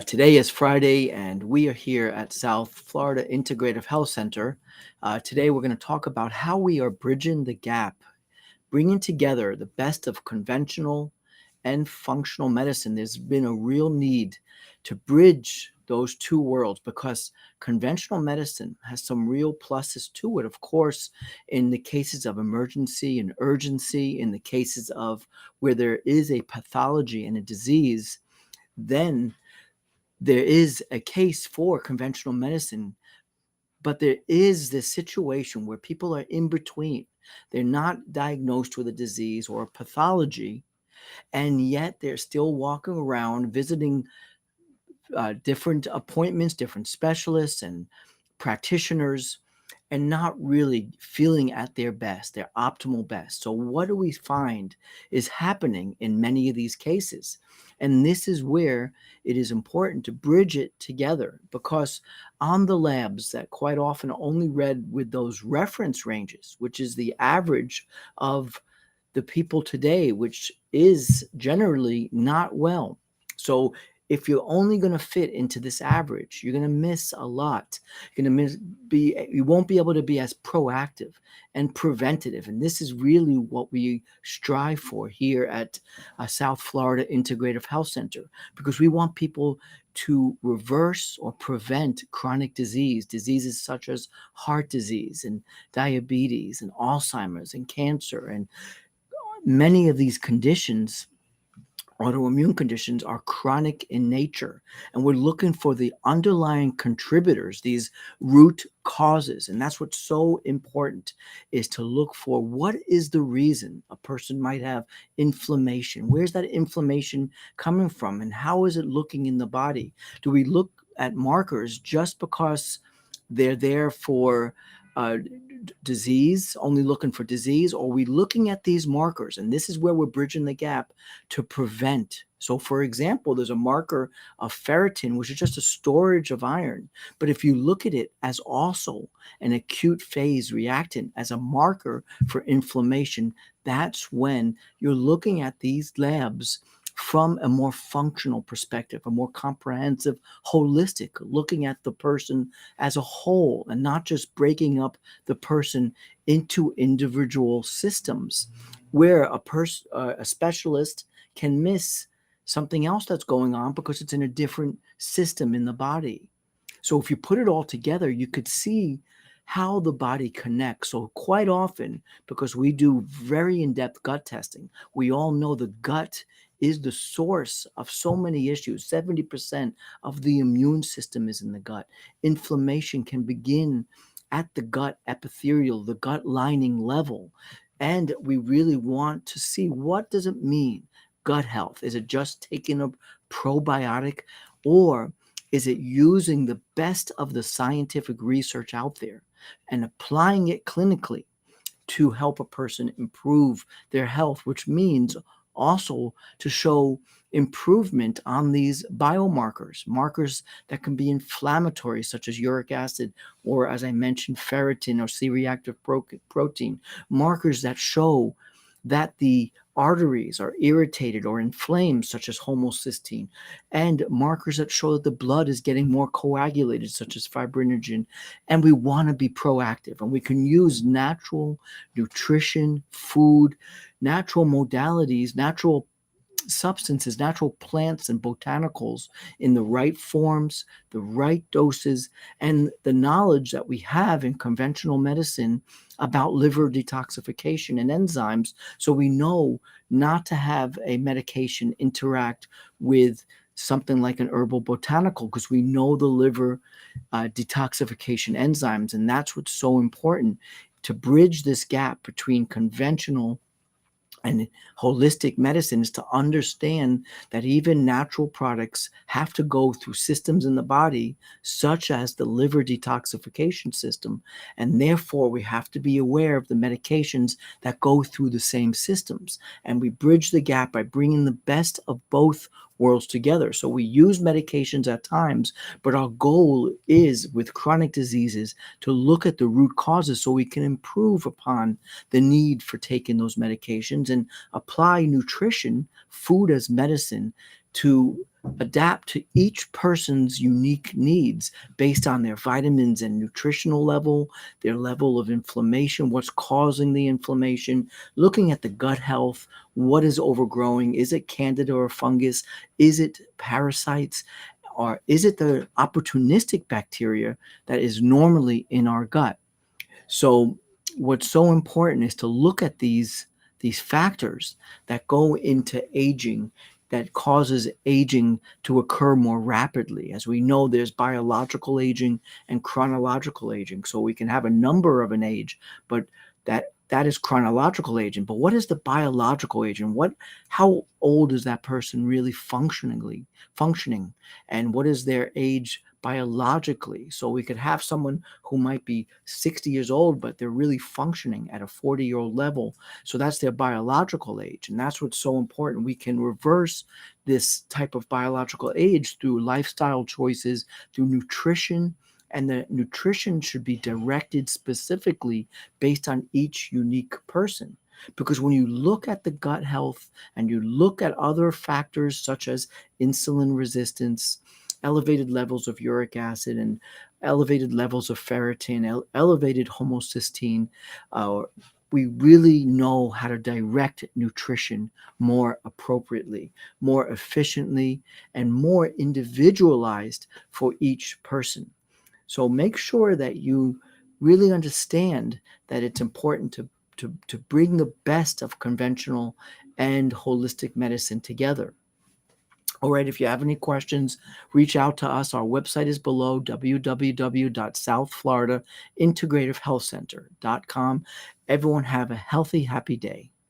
Today is Friday, and we are here at South Florida Integrative Health Center. Today, we're going to talk about how we are bridging the gap, bringing together the best of conventional and functional medicine. There's been a real need to bridge those two worlds because conventional medicine has some real pluses to it. Of course, in the cases of emergency and urgency, in the cases of where there is a pathology and a disease, then there is a case for conventional medicine, but there is this situation where people are in between. They're not diagnosed with a disease or a pathology, and yet they're still walking around visiting different appointments, different specialists and practitioners, and not really feeling at their best, their optimal best. So, what do we find is happening in many of these cases? And this is where it is important to bridge it together because on the labs that quite often are only read with those reference ranges, which is the average of the people today, which is generally not well. So if you're only going to fit into this average, you're going to miss a lot. You won't be able to be as proactive and preventative. And this is really what we strive for here at South Florida Integrative Health Center, because we want people to reverse or prevent chronic diseases such as heart disease and diabetes and Alzheimer's and cancer. And many of these conditions, autoimmune conditions, are chronic in nature, and we're looking for the underlying contributors, these root causes. And that's what's so important, is to look for what is the reason a person might have inflammation. Where's that inflammation coming from, and how is it looking in the body? Do we look at markers just because they're there for disease, only looking for disease, or are we looking at these markers? And this is where we're bridging the gap to prevent. So, for example, there's a marker of ferritin, which is just a storage of iron. But if you look at it as also an acute phase reactant, as a marker for inflammation, that's when you're looking at these labs from a more functional perspective, a more comprehensive, holistic, looking at the person as a whole and not just breaking up the person into individual systems, where a specialist can miss something else that's going on because it's in a different system in the body. So if you put it all together, you could see how the body connects. So quite often, because we do very in-depth gut testing, we all know the gut is the source of so many issues. 70% of the immune system is in the gut. Inflammation can begin at the gut epithelial, the gut lining level. And we really want to see, what does it mean, gut health? Is it just taking a probiotic, or is it using the best of the scientific research out there and applying it clinically to help a person improve their health, which means also to show improvement on these biomarkers, markers that can be inflammatory, such as uric acid, or, as I mentioned, ferritin or C-reactive protein, markers that show that the arteries are irritated or inflamed, such as homocysteine, and markers that show that the blood is getting more coagulated, such as fibrinogen. And we want to be proactive, and we can use natural nutrition, food, natural modalities, natural substances, natural plants and botanicals in the right forms, the right doses, and the knowledge that we have in conventional medicine about liver detoxification and enzymes. So we know not to have a medication interact with something like an herbal botanical, because we know the liver detoxification enzymes. And that's what's so important, to bridge this gap between conventional and holistic medicine, is to understand that even natural products have to go through systems in the body, such as the liver detoxification system. And therefore, we have to be aware of the medications that go through the same systems. And we bridge the gap by bringing the best of both worlds together. So we use medications at times, but our goal is, with chronic diseases, to look at the root causes so we can improve upon the need for taking those medications and apply nutrition, food as medicine, to adapt to each person's unique needs based on their vitamins and nutritional level, their level of inflammation, what's causing the inflammation, looking at the gut health, what is overgrowing, is it candida or fungus, is it parasites, or is it the opportunistic bacteria that is normally in our gut. So what's so important is to look at these factors that go into aging, that causes aging to occur more rapidly. As we know, there's biological aging and chronological aging. So we can have a number of an age, but that is chronological aging. But what is the biological aging? How old is that person really functioning? And what is their age biologically? So we could have someone who might be 60 years old, but they're really functioning at a 40-year-old level. So that's their biological age. And that's what's so important. We can reverse this type of biological age through lifestyle choices, through nutrition. And the nutrition should be directed specifically based on each unique person. Because when you look at the gut health and you look at other factors such as insulin resistance, elevated levels of uric acid, and elevated levels of ferritin, elevated homocysteine, uh, we really know how to direct nutrition more appropriately, more efficiently, and more individualized for each person. So make sure that you really understand that it's important to bring the best of conventional and holistic medicine together. All right, if you have any questions, reach out to us. Our website is below, www.southfloridaintegrativehealthcenter.com. Everyone have a healthy, happy day.